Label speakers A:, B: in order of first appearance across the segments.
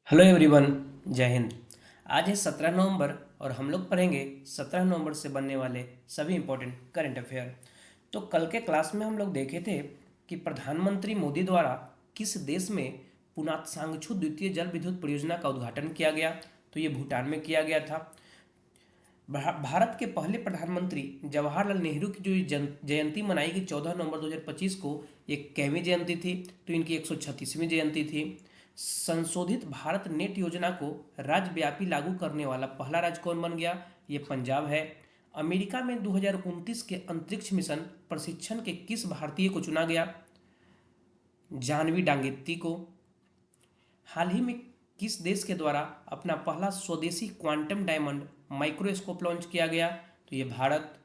A: Hello everyone. जय हिंद। आज है 17 नवंबर और हम लोग पढ़ेंगे 17 नवंबर से बनने वाले सभी इम्पोर्टेंट करंट अफेयर। तो कल के क्लास में हम लोग देखे थे कि प्रधानमंत्री मोदी द्वारा किस देश में पुनातसांगछू द्वितीय जल विद्युत परियोजना का उद्घाटन किया गया। तो ये भूटान में किया गया था। भारत के पहले प्रधानमंत्री जवाहरलाल नेहरू की जो जयंती मनाई गई 14 नवंबर 2025 को, ये कैवीं जयंती थी। तो इनकी 136वीं जयंती थी। संशोधित भारत नेट योजना को राज्यव्यापी लागू करने वाला पहला राज्य कौन बन गया? ये पंजाब है। अमेरिका में 2029 के अंतरिक्ष मिशन प्रशिक्षण के किस भारतीय को चुना गया? जाह्नवी डांगेती को। हाल ही में किस देश के द्वारा अपना पहला स्वदेशी क्वांटम डायमंड माइक्रोस्कोप लॉन्च किया गया? तो ये भारत।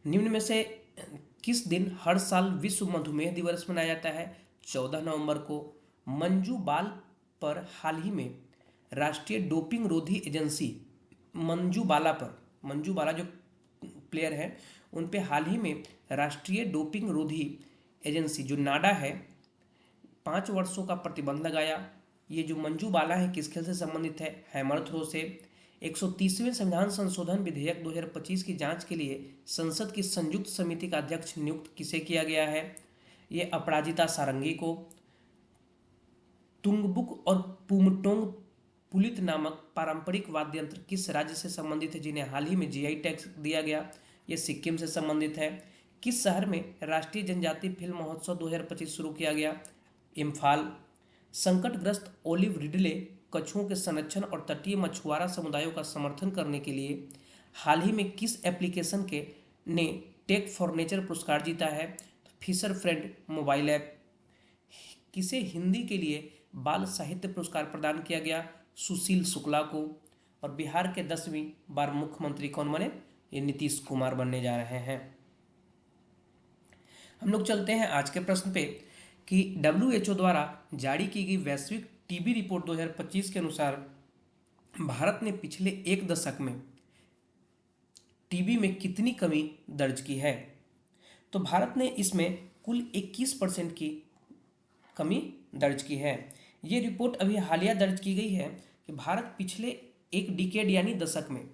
A: निम्न में से किस दिन हर साल विश्व मधुमेह दिवस मनाया जाता है? 14 नवंबर को। मंजू बाल पर हाल ही में राष्ट्रीय डोपिंग रोधी एजेंसी मंजू बाला जो प्लेयर है उन पे हाल ही में राष्ट्रीय डोपिंग रोधी एजेंसी जो नाडा है 5 वर्षों का प्रतिबंध लगाया। ये जो मंजू बाला है किस खेल से संबंधित है? हैमर थ्रो से। 130वें संविधान संशोधन विधेयक 2025 की जांच के लिए संसद की संयुक्त समिति का अध्यक्ष नियुक्त किसे किया गया है? ये अपराजिता सारंगी को। तुंगबुक और पुमटोंग पुलित नामक पारंपरिक वाद्य यंत्र किस राज्य से संबंधित है जिन्हें हाल ही में जीआई टैग दिया गया? ये सिक्किम से संबंधित है। किस शहर में राष्ट्रीय जनजातीय फिल्म महोत्सव 2025 शुरू किया गया? इम्फाल। संकटग्रस्त ओलिव रिडले कछुओं के संरक्षण और तटीय मछुआरा समुदायों का समर्थन करने के लिए हाल ही में किस एप्लीकेशन के ने टेक फॉर नेचर पुरस्कार जीता है? Fisher friend mobile app. किसे हिंदी के लिए बाल साहित्य पुरस्कार प्रदान किया गया? सुशील शुक्ला को। और बिहार के 10वीं बार मुख्यमंत्री कौन बने? ये नीतीश कुमार बनने जा रहे हैं। हम लोग चलते हैं आज के प्रश्न पे कि WHO द्वारा जारी की गई वैश्विक टीबी रिपोर्ट 2025 के अनुसार भारत ने पिछले एक दशक में टीबी में कितनी कमी दर्ज की है? तो भारत ने इसमें कुल 21% की कमी दर्ज की है। ये रिपोर्ट अभी हालिया दर्ज की गई है कि भारत पिछले एक डिकेड यानी दशक में,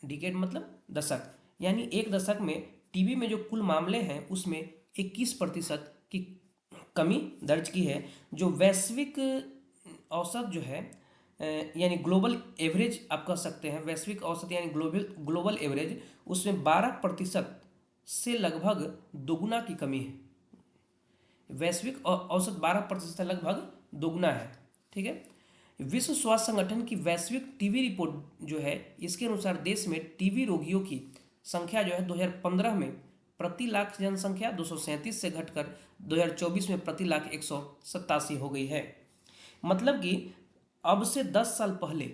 A: डिकेड मतलब दशक, यानी एक दशक में टीबी में जो कुल मामले हैं उसमें 21% की कमी दर्ज की है। जो वैश्विक औसत जो है यानी ग्लोबल एवरेज आप कह सकते हैं, वैश्विक औसत यानी ग्लोबल एवरेज, उसमें 12% से लगभग दोगुना की कमी है। वैश्विक औसत 12% से लगभग दोगुना है। ठीक है। विश्व स्वास्थ्य संगठन की वैश्विक टीबी रिपोर्ट जो है इसके अनुसार देश में टीबी रोगियों की संख्या जो है 2015 में प्रति लाख जनसंख्या 237 से घटकर 2024 में प्रति लाख 187 हो गई है। मतलब कि अब से 10 साल पहले,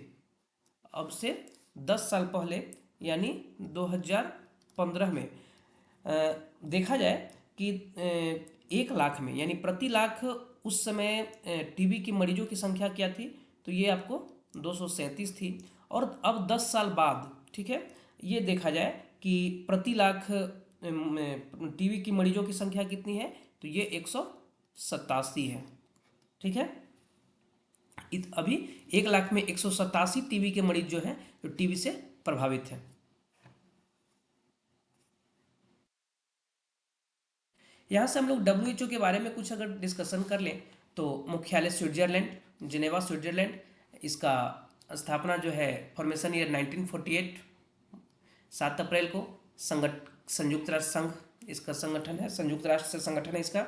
A: अब से 10 साल पहले यानी 2015 में देखा जाए कि 1 लाख में यानी प्रति लाख उस समय टीबी के मरीजों की संख्या क्या थी? तो ये आपको 237 थी। और अब 10 साल बाद, ठीक है, ये देखा जाए कि प्रति लाख टीबी की मरीजों की संख्या कितनी है? तो ये 187 है। ठीक है। अभी 1 लाख में 187 टीबी के मरीज जो हैं जो टीबी से प्रभावित हैं। यहाँ से हम लोग WHO के बारे में कुछ अगर डिस्कशन कर लें तो मुख्यालय स्विट्जरलैंड, जिनेवा स्विट्जरलैंड। इसका स्थापना जो है फॉर्मेशन ईयर 1948, 7 अप्रैल को। संयुक्त राष्ट्र संघ इसका संगठन है, संयुक्त राष्ट्र से संगठन है इसका।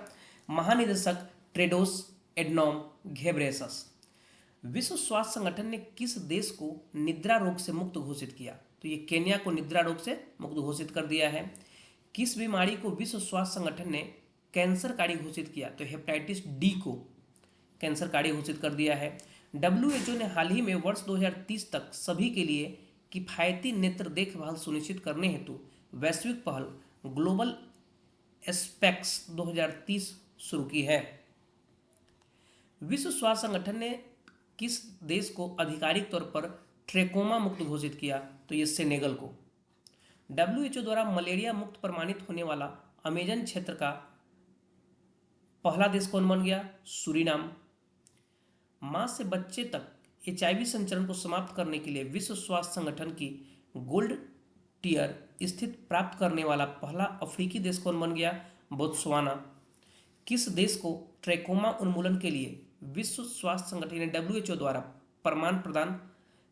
A: महानिदेशक टेड्रोस एडनॉम घेब्रेयसस। विश्व स्वास्थ्य संगठन ने किस देश को निद्रा रोग से मुक्त घोषित किया? तो ये केन्या को निद्रा रोग से मुक्त घोषित कर दिया है। किस बीमारी को विश्व स्वास्थ्य संगठन ने कैंसरकारी घोषित किया? तो हेपेटाइटिस डी को कैंसरकारी घोषित कर दिया है। WHO ने हाल ही में वर्ष 2030 तक सभी के लिए किफायती नेत्र देखभाल सुनिश्चित करने हेतु वैश्विक पहल ग्लोबल एस्पेक्स 2030 शुरू की है। विश्व स्वास्थ्य संगठन ने किस देश को आधिकारिक तौर पर ट्रेकोमा मुक्त घोषित किया? तो ये सेनेगल को। WHO द्वारा मलेरिया मुक्त प्रमाणित होने वाला अमेजन क्षेत्र का पहला देश कौन बन गया? सूरीनाम। माँ से बच्चे तक HIV संचरण को समाप्त करने के लिए विश्व स्वास्थ्य संगठन की गोल्ड टियर स्थित प्राप्त करने वाला पहला अफ्रीकी देश कौन बन गया? बोत्सवाना। किस देश को ट्रैकोमा उन्मूलन के लिए विश्व स्वास्थ्य संगठन यानी WHO द्वारा प्रमाणन प्रदान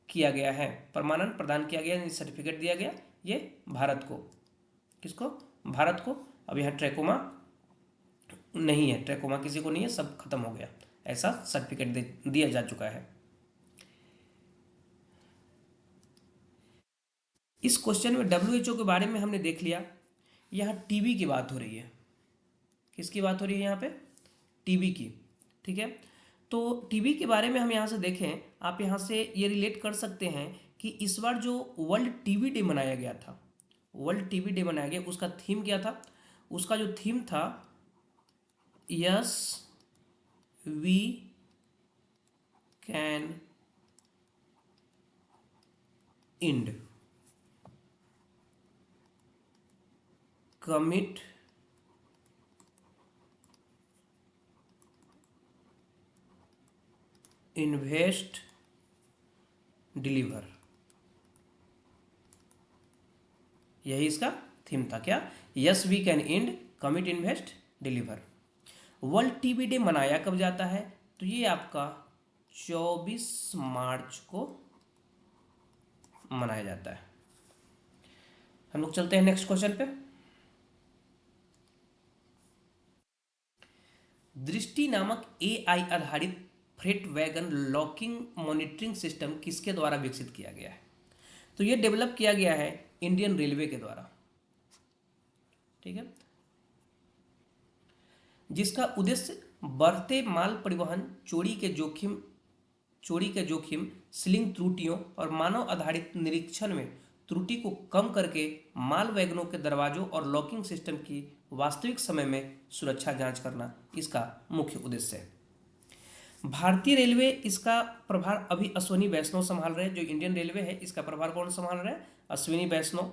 A: किया गया, सर्टिफिकेट दिया गया? ये भारत को। किसको? भारत को। अब यहाँ ट्रैकोमा नहीं है, ट्रैकोमा किसी को नहीं है, सब खत्म हो गया, ऐसा सर्टिफिकेट दिया जा चुका है। इस क्वेश्चन में WHO के बारे में हमने देख लिया। यहाँ टीबी की बात हो रही है। किसकी बात हो रही है यहाँ पे? टीबी की। ठीक है, तो टीबी के बारे में हम यहाँ से देखें, आप यहाँ से ये रिलेट कर सकते हैं कि इस बार जो वर्ल्ड टीबी डे मनाया गया था, वर्ल्ड टीबी डे मनाया गया, उसका थीम क्या था? उसका जो थीम था, yes we can end commit invest deliver, यही इसका थीम था। क्या? Yes we can end commit invest deliver. World TB day मनाया कब जाता है? तो ये आपका 24 मार्च को मनाया जाता है। हम लोग चलते हैं नेक्स्ट क्वेश्चन पे। दृष्टि नामक AI आधारित freight wagon locking monitoring system किसके द्वारा विकसित किया गया है? तो ये डेवलप किया गया है इंडियन रेलवे के द्वारा। ठीक है, जिसका उद्देश्य बढ़ते माल परिवहन, चोरी के जोखिम, सीलिंग त्रुटियों और मानव आधारित निरीक्षण में त्रुटि को कम करके माल वैगनों के दरवाजों और लॉकिंग सिस्टम की वास्तविक समय में सुरक्षा जांच करना इसका मुख्य उद्देश्य है। भारतीय रेलवे इसका प्रभार अभी अश्विनी वैष्णव संभाल रहे हैं। जो इंडियन रेलवे है इसका प्रभार कौन संभाल रहा है? अश्विनी वैष्णव।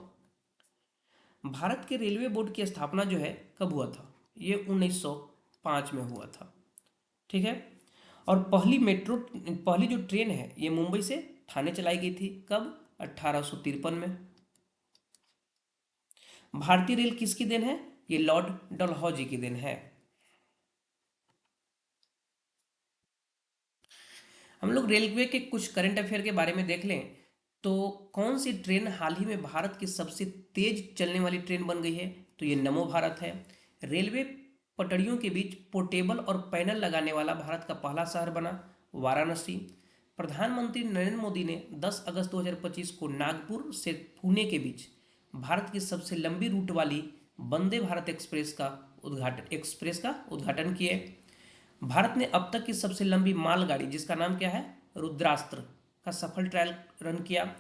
A: भारत के रेलवे बोर्ड की स्थापना जो है कब हुआ था? ये 1905 में हुआ था। ठीक है, और पहली जो ट्रेन है ये मुंबई से ठाणे चलाई गई थी। कब? 1853 में। भारतीय रेल किसकी देन है? ये लॉर्ड डलहौजी की देन है। हम लोग रेलवे के कुछ करंट अफेयर के बारे में देख लें तो कौन सी ट्रेन हाल ही में भारत की सबसे तेज चलने वाली ट्रेन बन गई है? तो ये नमो भारत है। रेलवे पटरियों के बीच पोर्टेबल और पैनल लगाने वाला भारत का पहला शहर बना, वाराणसी। प्रधानमंत्री नरेंद्र मोदी ने 10 अगस्त 2025 को नागपुर से पुणे के बीच भारत की सबसे लंबी रूट वाली वंदे भारत एक्सप्रेस का उद्घाटन किए। भारत ने अब तक की सबसे लंबी मालगाड़ी, जिसका नाम क्या है? रुद्रास्त्र, का सफल ट्रायल रन किया।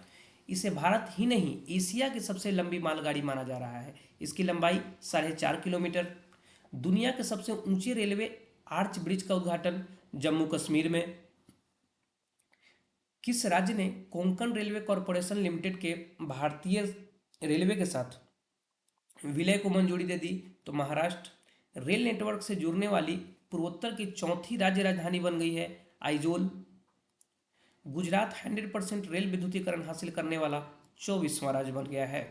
A: इसे भारत ही नहीं एशिया की सबसे लंबी मालगाड़ी माना जा रहा है। इसकी लंबाई 4.5 किलोमीटर। दुनिया के सबसे ऊंचे रेलवे आर्च ब्रिज का उद्घाटन जम्मू कश्मीर में। किस राज्य ने कोंकण रेलवे कॉरपोरेशन लिमिटेड के भारतीय रेलवे के साथ विलय को मंजूरी दे दी? तो महाराष्ट्र। रेल नेटवर्क से जुड़ने वाली पूर्वोत्तर की चौथी राज्य राजधानी बन गई है आइजोल। गुजरात 100% रेल विद्युतीकरण हासिल करने वाला 24वां राज्य बन गया है।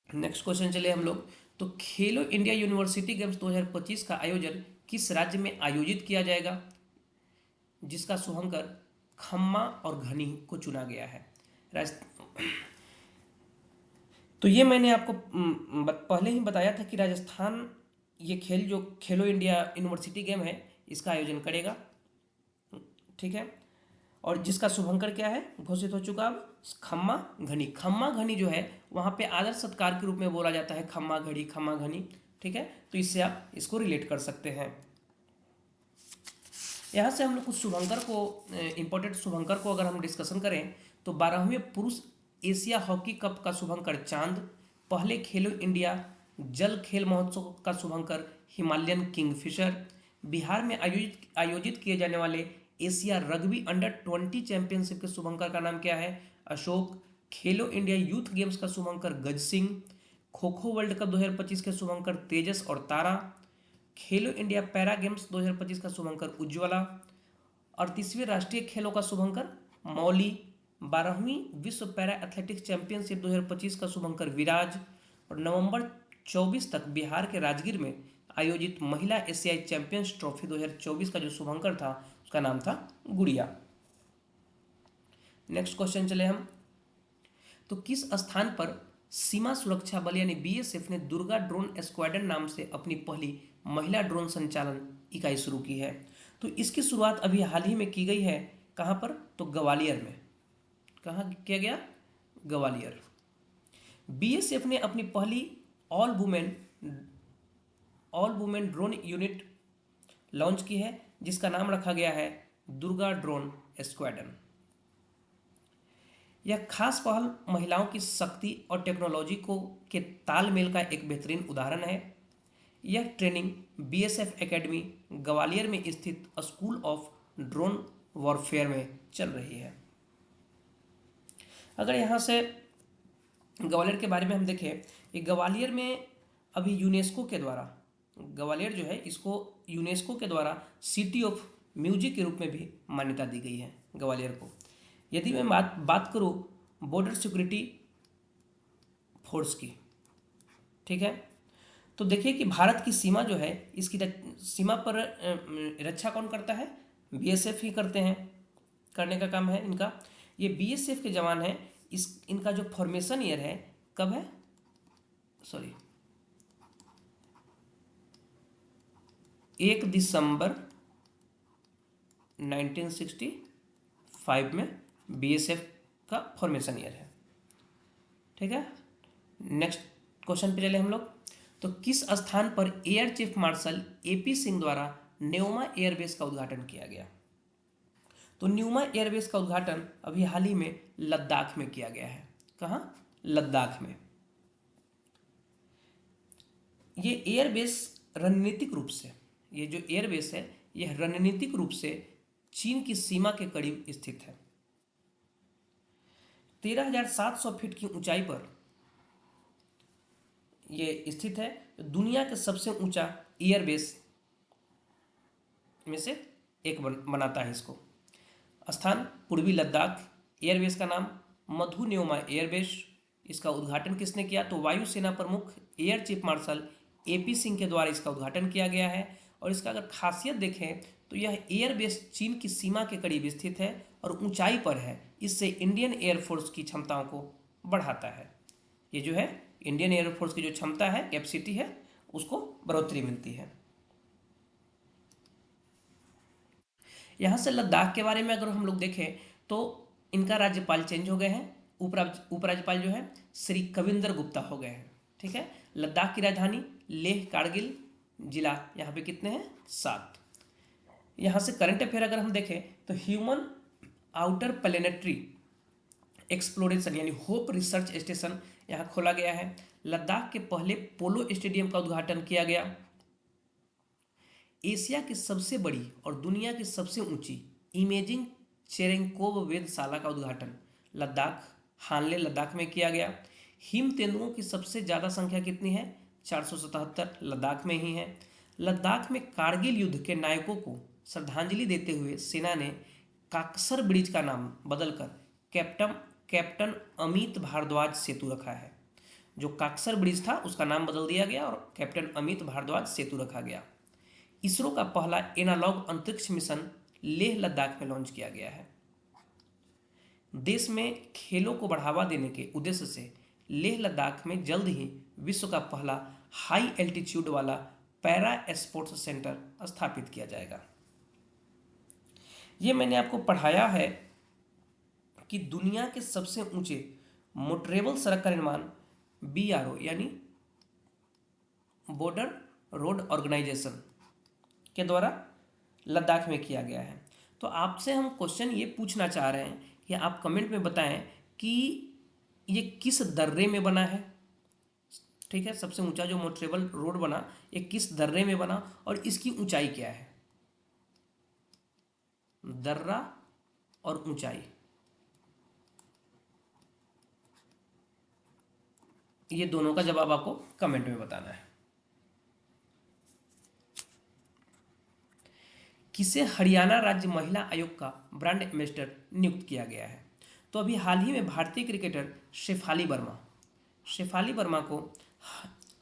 A: नेक्स्ट क्वेश्चन चले हम लोग। तो खेलो इंडिया यूनिवर्सिटी गेम्स 2025 का आयोजन किस राज्य में आयोजित किया जाएगा? जिसका शुभंकर खम्मा और घनी को चुना गया है। तो ये मैंने आपको पहले ही बताया था कि राजस्थान ये खेल जो खेलो इंडिया यूनिवर्सिटी गेम है इसका आयोजन करेगा। ठीक है, और जिसका शुभंकर क्या है? घोषित हो चुका। अब खम्मा घनी जो है वहाँ पे आदर सत्कार के रूप में बोला जाता है, खम्मा घनी। ठीक है, तो इससे आप इसको रिलेट कर सकते हैं। यहाँ से हम लोग कुछ शुभंकर को, इंपॉर्टेंट शुभंकर को अगर हम डिस्कशन करें तो 12वें पुरुष एशिया हॉकी कप का शुभंकर चांद। पहले खेलो इंडिया जल खेल महोत्सव का शुभंकर हिमालयन किंगफिशर। बिहार में आयोजित किए जाने वाले एशिया रग्बी अंडर-20 चैंपियनशिप के शुभंकर का नाम क्या है? अशोक। खेलो इंडिया यूथ गेम्स का शुभंकर गज सिंह। खो खो वर्ल्ड कप 2025 के शुभंकर तेजस और तारा, खेलो इंडिया पैरा गेम्स 2025 का शुभंकर उज्ज्वला, और तीसवीं राष्ट्रीय खेलों का शुभंकर मौली, 12वीं विश्व पैरा एथलेटिक्स चैंपियनशिप 2025 का शुभंकर विराज, और नवंबर 24 तक बिहार के राजगीर में आयोजित महिला एशियाई चैंपियंस ट्रॉफी 2024 का जो शुभंकर था उसका नाम था गुड़िया। नेक्स्ट क्वेश्चन चले हम। तो किस स्थान पर सीमा सुरक्षा बल यानी बीएसएफ ने दुर्गा ड्रोन स्क्वाड्रन नाम से अपनी पहली महिला ड्रोन संचालन इकाई शुरू की है? तो इसकी शुरुआत अभी हाल ही में की गई है। कहाँ पर? तो ग्वालियर में। कहाँ किया गया? ग्वालियर। बीएसएफ ने अपनी पहली all women drone unit launch की है जिसका नाम रखा गया है दुर्गा ड्रोन स्क्वाड्रन। यह खास पहल महिलाओं की शक्ति और टेक्नोलॉजी को के तालमेल का एक बेहतरीन उदाहरण है। यह ट्रेनिंग बीएसएफ एकेडमी ग्वालियर में स्थित स्कूल ऑफ ड्रोन वॉरफेयर में चल रही है। अगर यहाँ से ग्वालियर के बारे में हम देखें, ये ग्वालियर में अभी यूनेस्को के द्वारा, ग्वालियर जो है इसको यूनेस्को के द्वारा सिटी ऑफ म्यूजिक के रूप में भी मान्यता दी गई है ग्वालियर को। यदि मैं बात करूँ बॉर्डर सिक्योरिटी फोर्स की, ठीक है, तो देखिए कि भारत की सीमा जो है इसकी सीमा पर रक्षा कौन करता है? बीएसएफ ही करते हैं, करने का काम है इनका। ये बीएसएफ के जवान हैं। इनका जो फॉर्मेशन ईयर है कब है? 1 दिसंबर 1965 में बीएसएफ का फॉर्मेशन ईयर है, ठीक है। नेक्स्ट क्वेश्चन पे चले हम लोग। तो किस स्थान पर air chief marshal AP Singh द्वारा न्योमा एयरबेस का उद्घाटन किया गया? तो न्योमा एयरबेस का उद्घाटन अभी हाल ही में लद्दाख में किया गया है। कहाँ? लद्दाख में। ये एयरबेस रणनीतिक रूप से, ये जो एयरबेस है यह रणनीतिक रूप से चीन की सीमा के करीब स्थित है। 13,700 फीट की ऊंचाई पर यह स्थित है। दुनिया के सबसे ऊंचा एयरबेस में से एक बनाता है इसको। स्थान पूर्वी लद्दाख। एयरबेस का नाम मधु न्योमा एयरबेस। इसका उद्घाटन किसने किया? तो वायुसेना प्रमुख air chief marshal AP Singh के द्वारा इसका उद्घाटन किया गया है। और इसका अगर खासियत देखें तो यह एयरबेस चीन की सीमा के करीब स्थित है और ऊंचाई पर है। इससे इंडियन एयरफोर्स की क्षमताओं को बढ़ाता है। ये जो है इंडियन एयरफोर्स की जो क्षमता है, कैपेसिटी है, उसको बढ़ोतरी मिलती है। यहाँ से लद्दाख के बारे में अगर हम लोग देखें तो इनका राज्यपाल चेंज हो गए हैं। उपराज्यपाल जो है श्री कविंदर गुप्ता हो गए हैं, ठीक है। लद्दाख की राजधानी लेह कारगिल जिला, यहाँ पे कितने हैं? 7। यहाँ से करंट अफेयर अगर हम देखें तो ह्यूमन आउटर प्लेनेटरी एक्सप्लोरेशन यानी होप रिसर्च स्टेशन यहाँ खोला गया है। लद्दाख के पहले पोलो स्टेडियम का उद्घाटन किया गया। एशिया की सबसे बड़ी और दुनिया की सबसे ऊंची इमेजिंग चेरेंकोव वेधशाला का उद्घाटन लद्दाख, हानले लद्दाख में किया गया। हिम तेंदुओं की सबसे ज़्यादा संख्या कितनी है? 477 लद्दाख में ही है। लद्दाख में कारगिल युद्ध के नायकों को श्रद्धांजलि देते हुए सेना ने काकसर ब्रिज का नाम बदलकर कैप्टन अमित भारद्वाज सेतु रखा है। जो काकसर ब्रिज था उसका नाम बदल दिया गया और कैप्टन अमित भारद्वाज सेतु रखा गया। इसरो का पहला एनालॉग अंतरिक्ष मिशन लेह लद्दाख में लॉन्च किया गया है। देश में खेलों को बढ़ावा देने के उद्देश्य से लेह लद्दाख में जल्द ही विश्व का पहला हाई एल्टीट्यूड वाला पैरा स्पोर्ट्स सेंटर स्थापित किया जाएगा। ये मैंने आपको पढ़ाया है कि दुनिया के सबसे ऊंचे मोटरेबल सड़क का निर्माण बीआरओ यानी बॉर्डर रोड ऑर्गेनाइजेशन के द्वारा लद्दाख में किया गया है। तो आपसे हम क्वेश्चन ये पूछना चाह रहे हैं कि आप कमेंट में बताएं कि ये किस दर्रे में बना है, ठीक है। सबसे ऊंचा जो मोटरेबल रोड बना ये किस दर्रे में बना और इसकी ऊंचाई क्या है? दर्रा और ऊंचाई, ये दोनों का जवाब आपको कमेंट में बताना है। किसे हरियाणा राज्य महिला आयोग का ब्रांड एम्बेसडर नियुक्त किया गया है? तो अभी हाल ही में भारतीय क्रिकेटर शेफाली वर्मा को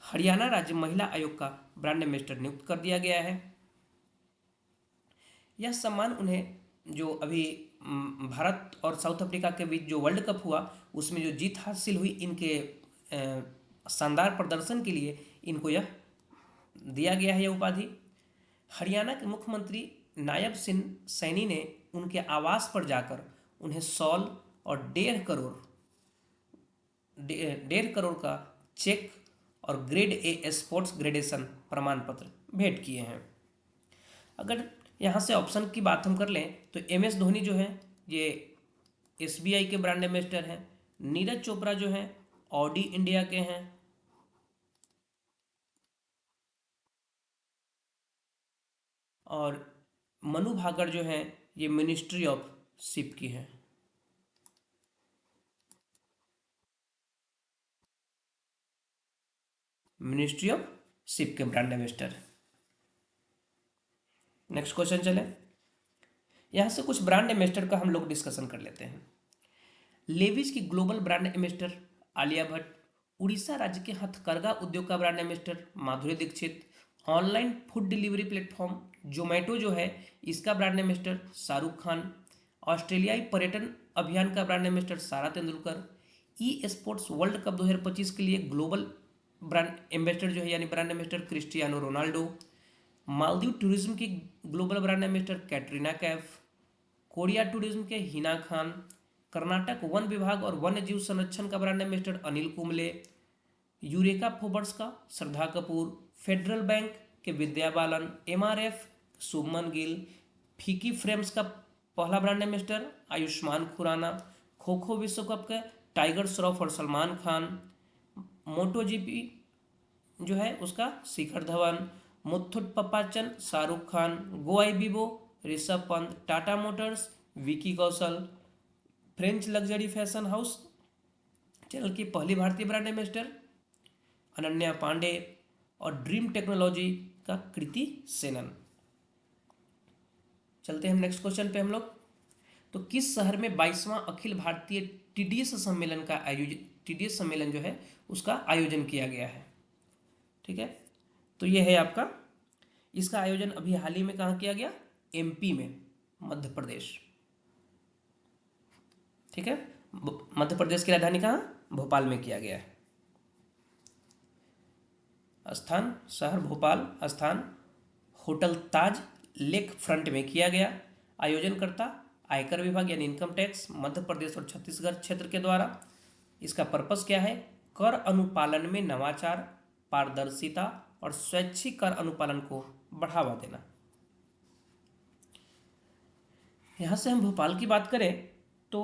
A: हरियाणा राज्य महिला आयोग का ब्रांड एम्बेसडर नियुक्त कर दिया गया है। यह सम्मान उन्हें जो अभी भारत और साउथ अफ्रीका के बीच जो वर्ल्ड कप हुआ उसमें जो जीत हासिल हुई इनके शानदार प्रदर्शन के लिए इनको यह दिया गया है, यह उपाधि। हरियाणा के मुख्यमंत्री नायब सिंह सैनी ने उनके आवास पर जाकर उन्हें शॉल और 1.5 करोड़ का चेक और ग्रेड ए स्पोर्ट्स ग्रेडेशन प्रमाण पत्र भेंट किए हैं। अगर यहाँ से ऑप्शन की बात हम कर लें तो MS धोनी जो है ये SBI के ब्रांड एम्बेसडर हैं। नीरज चोपड़ा जो हैं ऑडी इंडिया के हैं। और मनु भाकर जो हैं ये मिनिस्ट्री ऑफ शिप की हैं। मिनिस्ट्री ऑफ शिप के ब्रांड एम्बेसडर। नेक्स्ट क्वेश्चन चले। यहाँ से कुछ ब्रांड एम्बेसडर का हम लोग डिस्कशन कर लेते हैं। लेविस की global brand ambassador Alia Bhatt. Orissa राज्य के हथकरघा उद्योग का brand ambassador Madhuri Dixit. Online food delivery platform Zomato जो है इसका ब्रांड एम्बेसडर शाहरुख खान। ऑस्ट्रेलियाई पर्यटन अभियान का brand ambassador Sara Tendulkar. E sports world cup 2025 के लिए ग्लोबल ब्रांड एम्बेसडर जो है यानी brand ambassador Cristiano Ronaldo. Maldives tourism की global brand ambassador Katrina Kaif. Korea tourism के हिना खान। कर्नाटक वन विभाग और वन्य जीव संरक्षण का brand ambassador Anil Kumble. Eureka Forbes का श्रद्धा कपूर। फेडरल बैंक के विद्या बालन। MRF शुभमन गिल। फीकी फ्रेम्स का पहला ब्रांड एम्बेसडर आयुष्मान खुराना। खो खो विश्व कप के टाइगर श्रॉफ और सलमान खान। MotoGP जो है उसका Shikhar Dhawan. Muthoot पपाचन Shahrukh Khan. Goibibo Rishabh Pant. Tata motors Vicky Kaushal. French luxury fashion house Chanel की पहली भारतीय ब्रांड एम्बेसडर अनन्या पांडे। और ड्रीम टेक्नोलॉजी का कृति सेनन। चलते हैं हम नेक्स्ट क्वेश्चन पे हम लोग। तो किस शहर में 22वां अखिल भारतीय TDS सम्मेलन जो है उसका आयोजन किया गया है? ठीक है, तो ये है आपका, इसका आयोजन अभी हाल ही में कहाँ किया गया? MP में, मध्य प्रदेश। ठीक है, मध्य प्रदेश की राजधानी कहाँ? भोपाल में किया गया है। स्थान शहर भोपाल। स्थान होटल ताज लेक फ्रंट में किया गया। आयोजनकर्ता आयकर विभाग यानी इनकम टैक्स मध्य प्रदेश और छत्तीसगढ़ क्षेत्र के द्वारा। इसका पर्पस क्या है? कर अनुपालन में नवाचार, पारदर्शिता और स्वैच्छिक कर अनुपालन को बढ़ावा देना। यहाँ से हम भोपाल की बात करें तो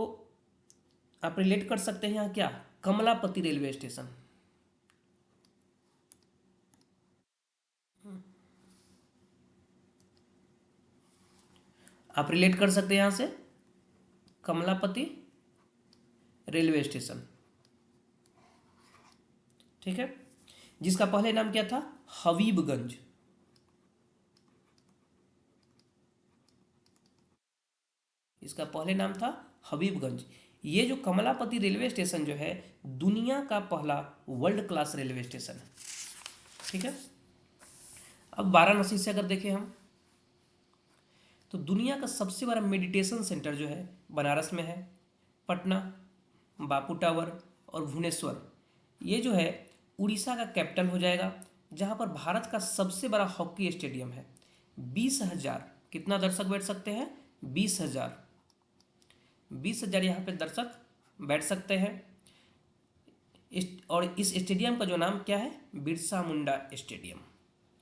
A: आप रिलेट कर सकते हैं यहाँ क्या? Kamlapati railway station. आप रिलेट कर सकते हैं यहाँ से कमलापति रेलवे स्टेशन। ठीक है, जिसका पहले नाम क्या था? हबीबगंज। इसका पहले नाम था हबीबगंज। ये जो कमलापति रेलवे स्टेशन जो है दुनिया का पहला वर्ल्ड क्लास रेलवे स्टेशन है। ठीक है, अब वाराणसी से अगर देखें हम तो दुनिया का सबसे बड़ा मेडिटेशन सेंटर जो है बनारस में है। पटना, बापू टावर और भुवनेश्वर ये जो है उड़ीसा का कैपिटल हो जाएगा, जहाँ पर भारत का सबसे बड़ा हॉकी स्टेडियम है। 20,000 कितना दर्शक बैठ सकते हैं? 20,000 यहाँ पे दर्शक बैठ सकते हैं। और इस स्टेडियम का जो नाम क्या है? Birsa Munda stadium,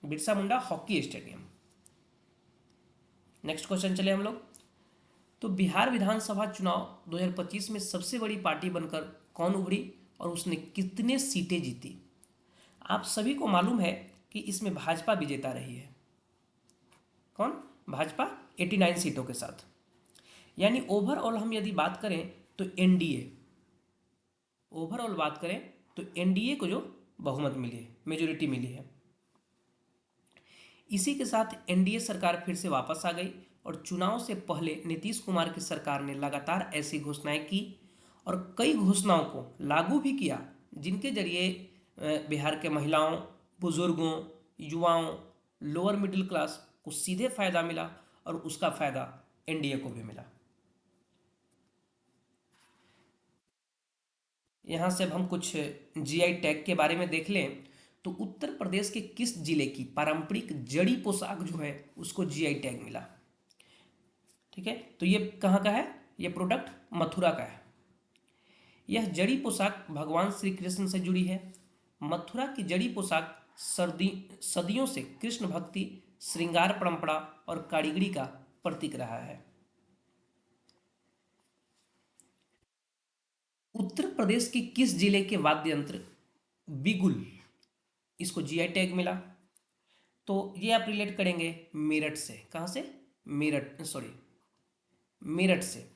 A: Birsa Munda hockey stadium. Next question चले हम लोग। तो बिहार विधानसभा चुनाव 2025 में सबसे बड़ी पार्टी बनकर कौन उभरी और उसने कितने सीटें जीती? आप सभी को मालूम है कि इसमें भाजपा विजेता रही है। कौन? भाजपा 89 सीटों के साथ। यानी ओवरऑल हम यदि बात करें तो NDA, ओवरऑल बात करें तो एनडीए को जो बहुमत मिली है, मेजोरिटी मिली है। इसी के साथ एनडीए सरकार फिर से वापस आ गई और चुनाव से पहले नीतीश कुमार की सरकार ने लगातार ऐसी घोषणाएं की और कई घोषणाओं को लागू भी किया, जिनके जरिए बिहार के महिलाओं, बुजुर्गों, युवाओं, लोअर मिडिल क्लास को सीधे फायदा मिला और उसका फायदा एनडीए को भी मिला। यहाँ से अब हम कुछ जीआई टैग के बारे में देख लें तो उत्तर प्रदेश के किस जिले की पारंपरिक जड़ी पोशाक जो है उसको जीआई टैग मिला। ठीक है, तो ये कहाँ का है, ये प्रोडक्ट मथुरा का है। यह जड़ी पोशाक भगवान श्री कृष्ण से जुड़ी है। मथुरा की जड़ी पोशाक सदियों से कृष्ण भक्ति, श्रृंगार परंपरा और कारीगरी का प्रतीक रहा है। उत्तर प्रदेश के किस जिले के वाद्य यंत्र बिगुल, इसको जीआई टैग मिला। तो ये आप रिलेट करेंगे मेरठ से। कहाँ से, मेरठ से।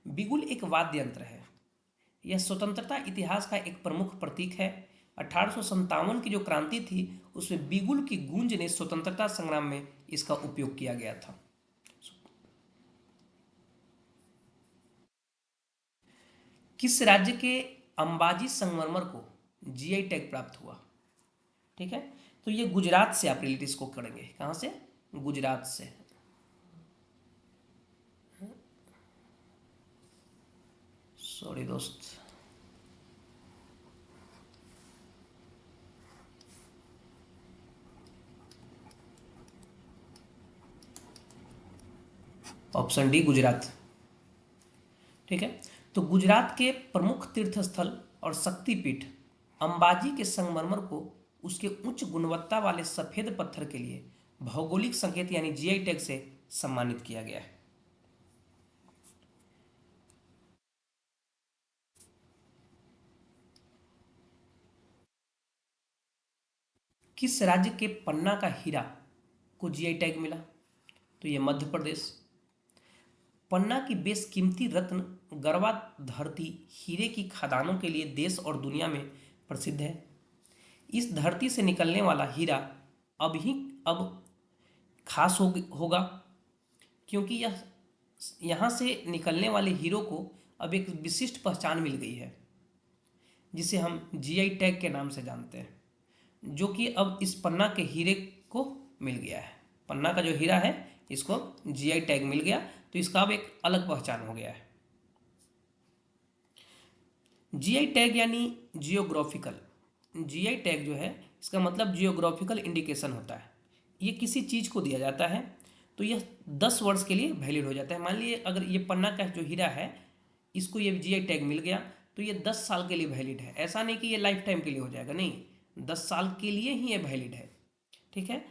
A: बिगुल एक वाद्य यंत्र है। यह स्वतंत्रता इतिहास का एक प्रमुख प्रतीक है। 1857 की जो क्रांति थी उसमें बिगुल की गूंज ने स्वतंत्रता संग्राम में इसका उपयोग किया गया था। किस राज्य के अंबाजी संगमरमर को जीआई टैग प्राप्त हुआ। ठीक है, तो ये गुजरात से आप रिलेट इसको करेंगे। कहाँ से, गुजरात से। सॉरी दोस्त, ऑप्शन डी गुजरात। ठीक है, तो गुजरात के प्रमुख तीर्थ स्थल और शक्तिपीठ अंबाजी के संगमरमर को उसके उच्च गुणवत्ता वाले सफेद पत्थर के लिए भौगोलिक संकेत यानी जीआई टैग से सम्मानित किया गया है। किस राज्य के पन्ना का हीरा को जीआई टैग मिला। तो ये मध्य प्रदेश। पन्ना की बेशकीमती रत्न गरवा धरती हीरे की खदानों के लिए देश और दुनिया में प्रसिद्ध है। इस धरती से निकलने वाला हीरा अब खास होगा, क्योंकि यह यहाँ से निकलने वाले हीरो को अब एक विशिष्ट पहचान मिल गई है, जिसे हम जीआई टैग के नाम से जानते हैं, जो कि अब इस पन्ना के हीरे को मिल गया है। पन्ना का जो हीरा है इसको जीआई टैग मिल गया, तो इसका अब एक अलग पहचान हो गया है। जीआई टैग यानी जियोग्राफिकल। जीआई टैग जो है इसका मतलब जियोग्राफिकल इंडिकेशन होता है। ये किसी चीज़ को दिया जाता है तो यह 10 वर्ष के लिए वैलिड हो जाता है। मान लीजिए अगर ये पन्ना का जो हीरा है इसको ये जीआई टैग मिल गया तो ये 10 साल के लिए वैलिड है। ऐसा नहीं कि ये लाइफ टाइम के लिए हो जाएगा, नहीं, 10 साल के लिए ही ये वैलिड है। ठीक है,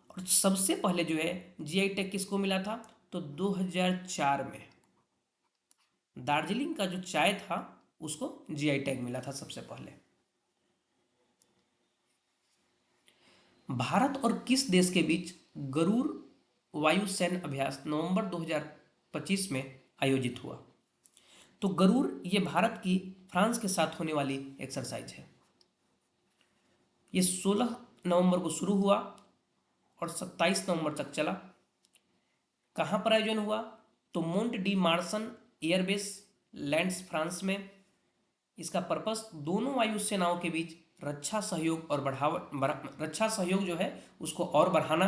A: और सबसे पहले जो है जीआई टैग किसको मिला था, तो 2004 में दार्जिलिंग का जो चाय था उसको जीआई टैग मिला था सबसे पहले। भारत और किस देश के बीच गरुड़ वायु सैन्य अभ्यास नवंबर 2025 में आयोजित हुआ। तो गरुड़ ये भारत की फ्रांस के साथ होने वाली एक्सरसाइज है। ये 16 नवंबर को शुरू हुआ और 27 नवंबर तक चला। कहाँ पर आयोजन हुआ, तो मोंट D Marsons airbase lands France में। इसका पर्पस दोनों वायु सेनाओं के बीच रक्षा सहयोग जो है उसको और बढ़ाना,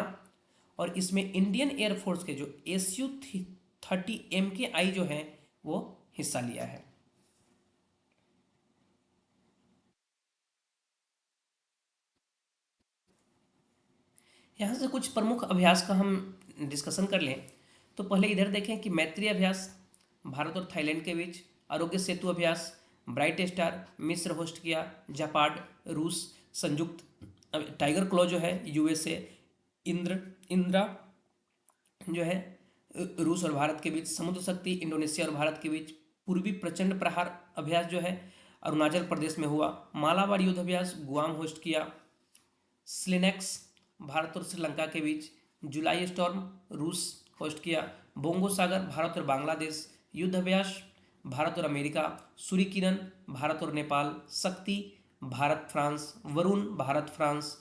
A: और इसमें इंडियन एयरफोर्स के जो SU-30 MKI जो है वो हिस्सा लिया है। यहाँ से कुछ प्रमुख अभ्यास का हम डिस्कशन कर लें तो पहले इधर देखें कि मैत्री अभ्यास भारत और थाईलैंड के बीच, आरोग्य सेतु अभ्यास ब्राइट स्टार मिस्र होस्ट किया, जापान रूस संयुक्त, टाइगर क्लॉ जो है यूएसए, इंद्रा जो है रूस और भारत के बीच, समुद्र शक्ति इंडोनेशिया और भारत के बीच, पूर्वी प्रचंड प्रहार अभ्यास जो है अरुणाचल प्रदेश में हुआ, मालाबार युद्ध अभ्यास गुआम होस्ट किया, स्लिनेक्स भारत और श्रीलंका के बीच, जुलाई स्टॉर्म रूस होस्ट किया, बोंगो सागर भारत और बांग्लादेश युद्ध अभ्यास भारत और अमेरिका, सूर्य किरण भारत और Nepal, Shakti Bharat France, Varun Bharat France,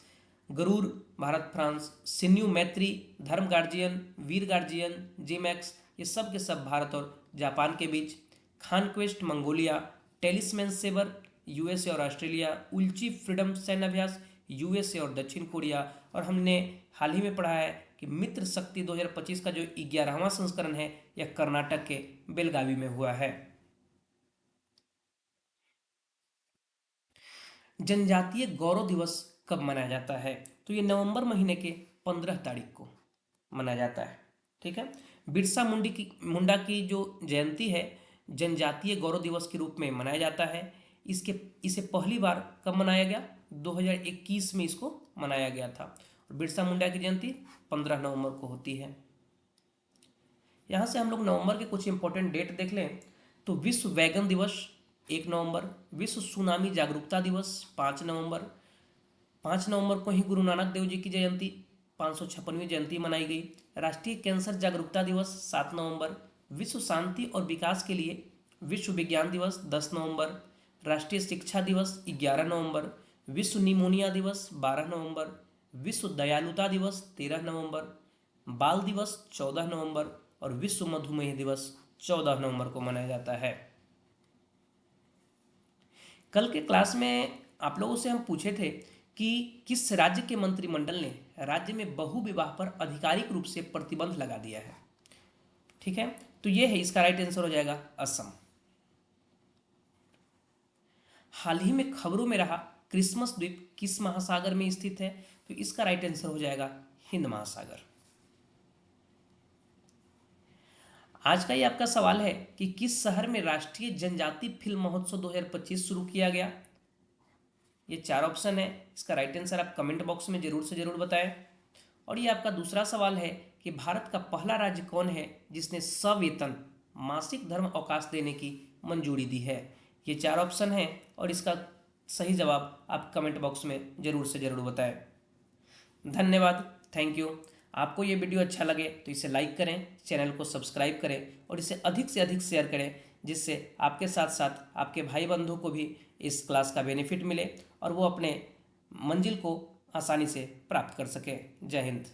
A: Garuda Bharat France, सिन्यू मैत्री, धर्म गार्जियन, वीर गार्जियन, जेमैक्स, ये सब के सब भारत और जापान के बीच, खानक्वेस्ट मंगोलिया, टेलिस्मैन सेवर यूएसए और ऑस्ट्रेलिया, उल्ची फ्रीडम सैन्य अभ्यास यूएसए और दक्षिण कोरिया। और हमने हाल ही में पढ़ा है कि मित्र शक्ति 2025 का जो 11वां संस्करण है यह कर्नाटक के बेलगावी में हुआ है। जनजातीय गौरव दिवस कब मनाया जाता है? तो ये नवंबर महीने के 15 तारीख को मनाया जाता है। ठीक है, बिरसा मुंडा की जो जयंती है जनजातीय गौरव दिवस के रूप में मनाया जाता है। इसे पहली बार कब मनाया गया? 2021 में इसको मनाया गया था। और बिरसा मुंडा की जयंती 15 नवंबर को होती है। यहाँ से हम लोग नवंबर के कुछ इंपॉर्टेंट डेट देख लें तो विश्व वैगन दिवस 1 नवंबर, विश्व सुनामी जागरूकता दिवस 5 नवंबर, 5 नवंबर को ही गुरु नानक देव जी की जयंती 556वीं जयंती मनाई गई। राष्ट्रीय कैंसर जागरूकता दिवस 7 नवंबर, विश्व शांति और विकास के लिए विश्व विज्ञान दिवस 10 नवंबर, राष्ट्रीय शिक्षा दिवस 11 नवंबर, विश्व निमोनिया दिवस 12 नवंबर, विश्व दयालुता दिवस 13 नवंबर, बाल दिवस 14 नवंबर और विश्व मधुमेह दिवस 14 नवंबर को मनाया जाता है। कल के क्लास में आप लोगों से हम पूछे थे कि किस राज्य के मंत्रिमंडल ने राज्य में बहु विवाह पर आधिकारिक रूप से प्रतिबंध लगा दिया है? ठीक है, तो ये है, इसका राइट आंसर हो जाएगा असम। हाल ही में खबरों में रहा क्रिसमस द्वीप किस महासागर में स्थित है? तो इसका राइट आंसर हो जाएगा हिंद महासागर। आज का ये आपका सवाल है कि किस शहर में राष्ट्रीय जनजाति फिल्म महोत्सव 2025 शुरू किया गया? ये 4 ऑप्शन है, इसका राइट आंसर आप कमेंट बॉक्स में जरूर से जरूर बताएं। और ये आपका दूसरा सवाल है कि भारत का पहला राज्य कौन है जिसने सवेतन मासिक धर्म अवकाश देने की मंजूरी दी है? ये 4 ऑप्शन है और इसका सही जवाब आप कमेंट बॉक्स में जरूर से जरूर बताएं। धन्यवाद, थैंक यू। आपको ये वीडियो अच्छा लगे तो इसे लाइक करें, चैनल को सब्सक्राइब करें और इसे अधिक से अधिक शेयर करें, जिससे आपके साथ साथ आपके भाई बंधु को भी इस क्लास का बेनिफिट मिले और वो अपने मंजिल को आसानी से प्राप्त कर सके। जय हिंद।